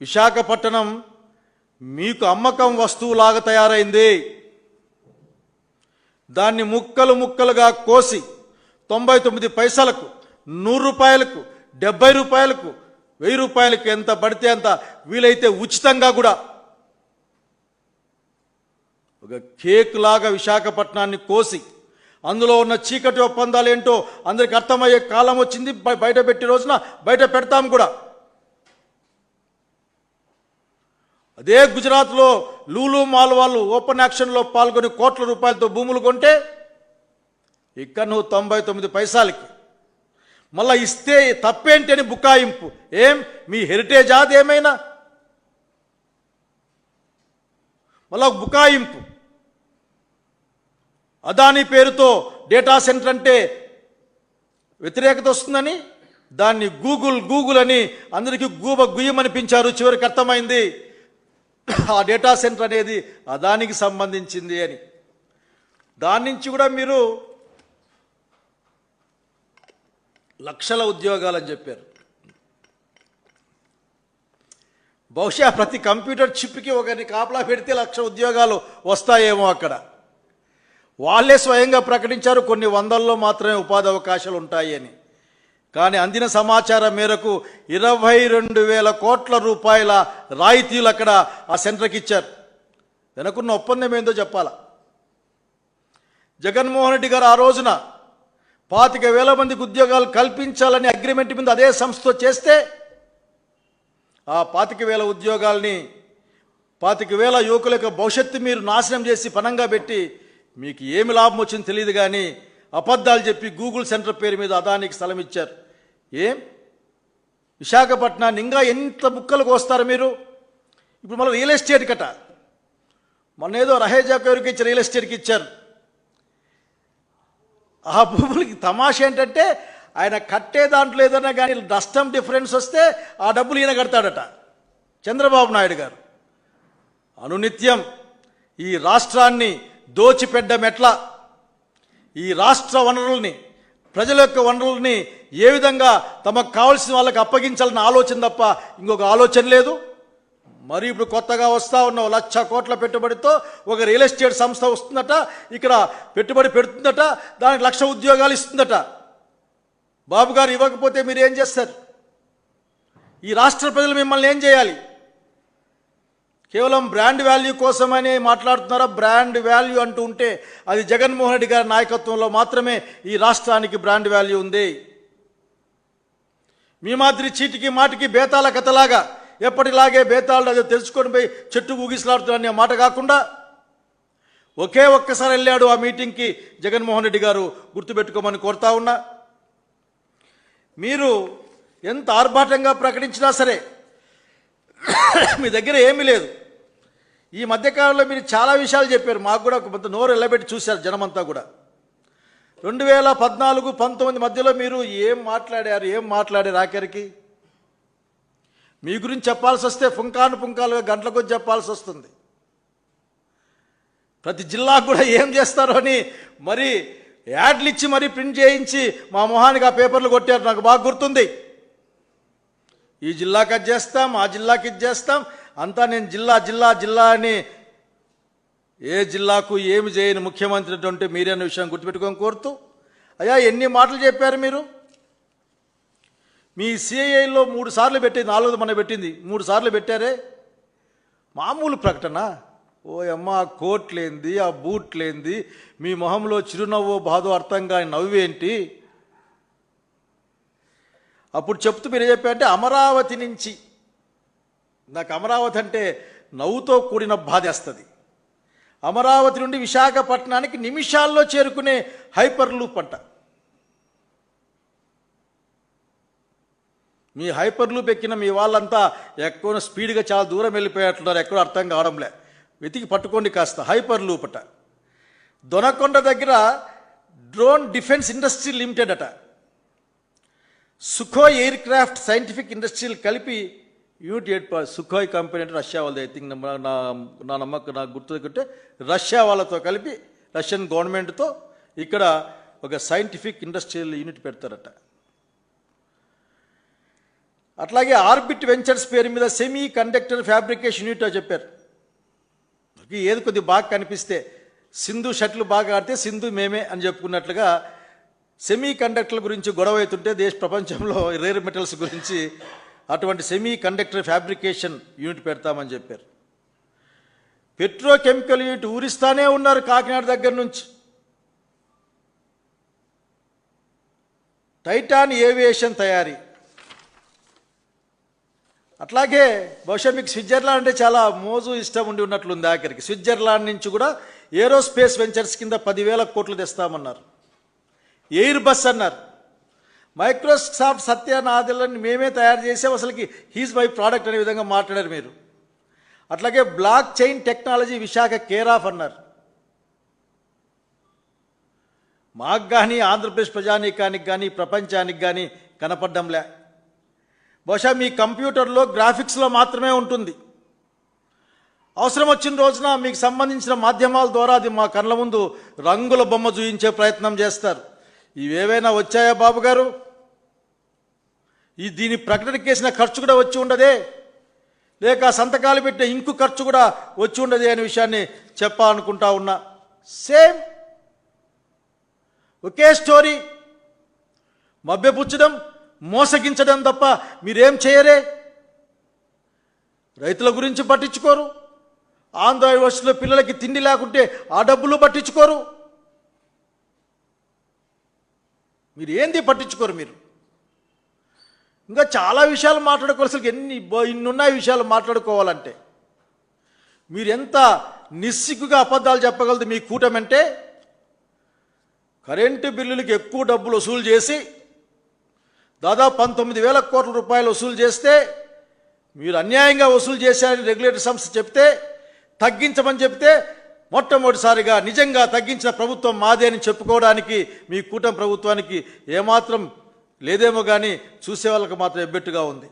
విశాఖపట్నం మీకు అమ్మకం వస్తువులాగా తయారైంది. దాన్ని ముక్కలు ముక్కలుగా కోసి 99 పైసలకు, 100 రూపాయలకు, 70 రూపాయలకు, 1000 రూపాయలకు ఎంత పడితే అంత, వీలైతే ఉచితంగా కూడా ఒక కేక్ లాగా విశాఖపట్నాన్ని కోసి అందులో ఉన్న చీకటి ఒప్పందాలు ఏంటో అందరికి అర్థమయ్యే కాలం వచ్చింది. బయట పెట్టి రోజున బయట పెడతాం కూడా. అదే గుజరాత్లో లూలు మాల్ వాళ్ళు ఓపెన్ యాక్షన్లో పాల్గొని కోట్ల రూపాయలతో భూములు కొంటే ఇక్కడ నువ్వు 99 పైసలకి మళ్ళా ఇస్తే తప్పేంటి అని బుకాయింపు. ఏం మీ హెరిటేజ్ అది ఏమైనా? మళ్ళా బుకాయింపు. అదాని పేరుతో డేటా సెంటర్ అంటే వ్యతిరేకత వస్తుందని దాన్ని గూగుల్ అని అందరికీ గుయ్యమనిపించారు. చివరికి అర్థమైంది ఆ డేటా సెంటర్ అనేది అదానికి సంబంధించింది అని. దాని నుంచి కూడా మీరు లక్షల ఉద్యోగాలని చెప్పారు. బహుశా ప్రతి కంప్యూటర్ చిప్కి ఒకరిని కాపలా పెడితే 1,00,000 ఉద్యోగాలు వస్తాయేమో అక్కడ. వాళ్ళే స్వయంగా ప్రకటించారు కొన్ని వందల్లో మాత్రమే ఉపాధి అవకాశాలు ఉంటాయి అని. కానీ అందిన సమాచారం మేరకు 22,000 కోట్ల రూపాయల రాయితీలు అక్కడ ఆ సెంటర్కి ఇచ్చారు. వెనకున్న ఒప్పందం ఏందో చెప్పాలా. జగన్మోహన్ రెడ్డి గారు ఆ రోజున 25,000 మందికి ఉద్యోగాలు కల్పించాలని అగ్రిమెంట్ మీద అదే సంస్థతో చేస్తే ఆ 25,000 ఉద్యోగాల్ని 25,000 యువకుల యొక్క భవిష్యత్తు మీరు నాశనం చేసి పనంగా పెట్టి మీకు ఏమి లాభం వచ్చిందో తెలియదు. కానీ అబద్ధాలు చెప్పి గూగుల్ సెంటర్ పేరు మీద అదానికి స్థలం ఇచ్చారు. ఏం విశాఖపట్నాన్ని ఇంకా ఎంత ముక్కలకు వస్తారు మీరు? ఇప్పుడు మళ్ళీ రియల్ ఎస్టేట్ కట, మొన్న ఏదో రహేజా పేరుకి ఇచ్చి రియల్ ఎస్టేట్కి ఇచ్చారు. ఆ భూములకి తమాష ఏంటంటే ఆయన కట్టే దాంట్లో ఏదైనా కానీ నష్టం డిఫరెన్స్ వస్తే ఆ డబ్బులు ఈయన కడతాడట చంద్రబాబు నాయుడు గారు. అనునిత్యం ఈ రాష్ట్రాన్ని దోచిపెట్టమెట్లా, ఈ రాష్ట్ర వనరుల్ని, ప్రజల యొక్క వనరుల్ని ఏ విధంగా తమకు కావాల్సిన వాళ్ళకి అప్పగించాలన్న ఆలోచన తప్ప ఇంకొక ఆలోచన లేదు. మరి ఇప్పుడు కొత్తగా వస్తూ ఉన్న 1,00,000 కోట్ల పెట్టుబడితో ఒక రియల్ ఎస్టేట్ సంస్థ వస్తుందట, ఇక్కడ పెట్టుబడి పెడుతుందట, దానికి 1,00,000 ఉద్యోగాలు ఇస్తుందట. బాబు గారు ఇవ్వకపోతే మీరు ఏం చేస్తారు? ఈ రాష్ట్ర ప్రజలు మిమ్మల్ని ఏం చేయాలి? కేవలం బ్రాండ్ వాల్యూ కోసమనే మాట్లాడుతున్నారా? బ్రాండ్ వాల్యూ అంటూ ఉంటే అది జగన్మోహన్ రెడ్డి గారి నాయకత్వంలో మాత్రమే ఈ రాష్ట్రానికి బ్రాండ్ వాల్యూ ఉంది. మీ మాదిరి చీటికి మాటికి బేతాళ కథలాగా ఎప్పటిలాగే బేతాళు అది తెలుసుకొని పోయి చెట్టు ఊగిసలాడుతున్న మాట కాకుండా ఒకే ఒక్కసారి వెళ్ళాడు ఆ మీటింగ్కి జగన్మోహన్ రెడ్డి గారు, గుర్తుపెట్టుకోమని కోరుతా ఉన్నా. మీరు ఎంత ఆర్భాటంగా ప్రకటించినా సరే మీ దగ్గర ఏమీ లేదు. ఈ మధ్యకాలంలో మీరు చాలా విషయాలు చెప్పారు, మాకు కూడా కొంత నోరు ఎల్లబెట్టి చూశారు జనమంతా కూడా. 2014-19 మధ్యలో మీరు ఏం మాట్లాడారు ఆఖరికి? మీ గురించి చెప్పాల్సి వస్తే పుంకాలుగా గంటల కొద్ది చెప్పాల్సి వస్తుంది. ప్రతి జిల్లాకు కూడా ఏం చేస్తారో అని మరి యాడ్లు ఇచ్చి మరీ ప్రింట్ చేయించి మా మొహానికి ఆ పేపర్లు కొట్టారు. నాకు బాగా గుర్తుంది. ఈ జిల్లాకి అది చేస్తాం, ఆ జిల్లాకి ఇది చేస్తాం, అంతా నేను జిల్లా అని. ఏ జిల్లాకు ఏమి చేయని ముఖ్యమంత్రి అంటే మీరే అన్న విషయం గుర్తుపెట్టుకొని కోరుతూ, అయ్యా ఎన్ని మాటలు చెప్పారు మీరు? మీ సిఐలో 3 సార్లు పెట్టింది, 4 మన పెట్టింది, 3 సార్లు పెట్టారే. మామూలు ప్రకటన? ఓ అమ్మ, ఆ కోట్లేంది, ఆ బూట్లేంది, మీ మొహంలో చిరునవ్వు బాధో అర్థం కాని నవ్వేంటి? అప్పుడు చెప్తూ మీరు చెప్పారంటే అమరావతి నుంచి, నాకు అమరావతి అంటే నవ్వుతో కూడిన బాధేస్తుంది. అమరావతి నుండి విశాఖపట్నానికి నిమిషాల్లో చేరుకునే హైపర్ లూప్ అంట. మీ హైపర్ లూప్ ఎక్కిన మీ వాళ్ళంతా ఎక్కువ స్పీడ్గా చాలా దూరం వెళ్ళిపోయేట్లున్నారు, ఎక్కడో అర్థం కావడంలే. వెతికి పట్టుకోండి కాస్త. హైపర్ లూప్ అట. దొనకొండ దగ్గర డ్రోన్ డిఫెన్స్ ఇండస్ట్రీ లిమిటెడ్ అట, సుఖోయ్ ఎయిర్ క్రాఫ్ట్ సైంటిఫిక్ ఇండస్ట్రీలు కలిపి యూనిట్ 8 సుఖోయ్ కంపెనీ అంటే రష్యా వాళ్ళది. ఐ థింక్ నా నమ్మకం, నాకు గుర్తుకుంటే రష్యా వాళ్ళతో కలిపి, రష్యన్ గవర్నమెంట్తో ఇక్కడ ఒక సైంటిఫిక్ ఇండస్ట్రియల్ యూనిట్ పెడతారట. అట్లాగే ఆర్బిట్ వెంచర్స్ పేరు మీద సెమీ కండక్టర్ ఫ్యాబ్రికేషన్ యూనిట్ చెప్పారు. ఏది కొద్దిగా బాగా కనిపిస్తే సింధు షట్లు బాగా ఆడితే సింధు మేమే అని చెప్పుకున్నట్లుగా సెమీ కండక్టర్ల గురించి గొడవ అవుతుంటే ప్రపంచంలో రేర్ మెటల్స్ గురించి అటువంటి సెమీ కండక్టర్ ఫ్యాబ్రికేషన్ యూనిట్ పెడతామని చెప్పారు. పెట్రోకెమికల్ యూనిట్ ఊరిస్తానే ఉన్నారు కాకినాడ దగ్గర నుంచి. టైటాన్ ఏవియేషన్ తయారీ. అట్లాగే బహుశా మీకు స్విట్జర్లాండ్ అంటే చాలా మోజు ఇష్టం ఉండి ఉన్నట్లుంది. ఆఖరికి స్విట్జర్లాండ్ నుంచి కూడా ఏరోస్పేస్ వెంచర్స్ కింద 10,000 కోట్లు తెస్తామన్నారు. ఎయిర్ బస్ అన్నారు. మైక్రోసాఫ్ట్ సత్య నాదెల్లని మేమే తయారు చేసాం, అసలుకి హీజ్ మై ప్రోడక్ట్ అనే విధంగా మాట్లాడారు మీరు. అట్లాగే block chain technology Visakha care of అన్నారు. మాకు కానీ ఆంధ్రప్రదేశ్ ప్రజానీకానికి కానీ ప్రపంచానికి కానీ కనపడ్డంలే. బహుశా మీ కంప్యూటర్లో గ్రాఫిక్స్లో మాత్రమే ఉంటుంది. అవసరం వచ్చిన రోజున మీకు సంబంధించిన మాధ్యమాల ద్వారా అది మా కళ్ళ ముందు రంగుల బొమ్మ చూయించే ప్రయత్నం చేస్తారు. ఇవేవైనా వచ్చాయా బాబు గారు? దీని ప్రకటనకి వేసిన ఖర్చు కూడా వచ్చి ఉండదే, లేక సంతకాలు పెట్టిన ఇంకు ఖర్చు కూడా వచ్చి ఉండదే అనే విషయాన్ని చెప్పాలనుకుంటా ఉన్నా. సేమ్ ఒకే స్టోరీ, మభ్యపుచ్చడం, మోసగించడం తప్ప మీరేం చేయరే. రైతుల గురించి పట్టించుకోరు. ఆంధ్ర యూనివర్సిటీలో పిల్లలకి తిండి లేకుంటే ఆ డబ్బులు పట్టించుకోరు. మీరు ఏంది పట్టించుకోరు మీరు. ఇంకా చాలా విషయాలు మాట్లాడుకోవాల్సి ఇన్నున్నాయి విషయాలు మాట్లాడుకోవాలంటే. మీరు ఎంత నిస్సిగ్గుగా అబద్ధాలు చెప్పగలదు మీ కూటమి అంటే. కరెంటు బిల్లులకి ఎక్కువ డబ్బులు వసూలు చేసి దాదాపు 19,000 కోట్ల రూపాయలు వసూలు చేస్తే మీరు అన్యాయంగా వసూలు చేశారని రెగ్యులేటరీ సంస్థ చెప్తే, తగ్గించమని చెప్తే మొట్టమొదటిసారిగా నిజంగా తగ్గించిన ప్రభుత్వం మాదే అని చెప్పుకోవడానికి మీ కూటమి ప్రభుత్వానికి ఏమాత్రం లేదేమో కానీ చూసే వాళ్ళకి మాత్రం ఎబ్బెట్టుగా ఉంది.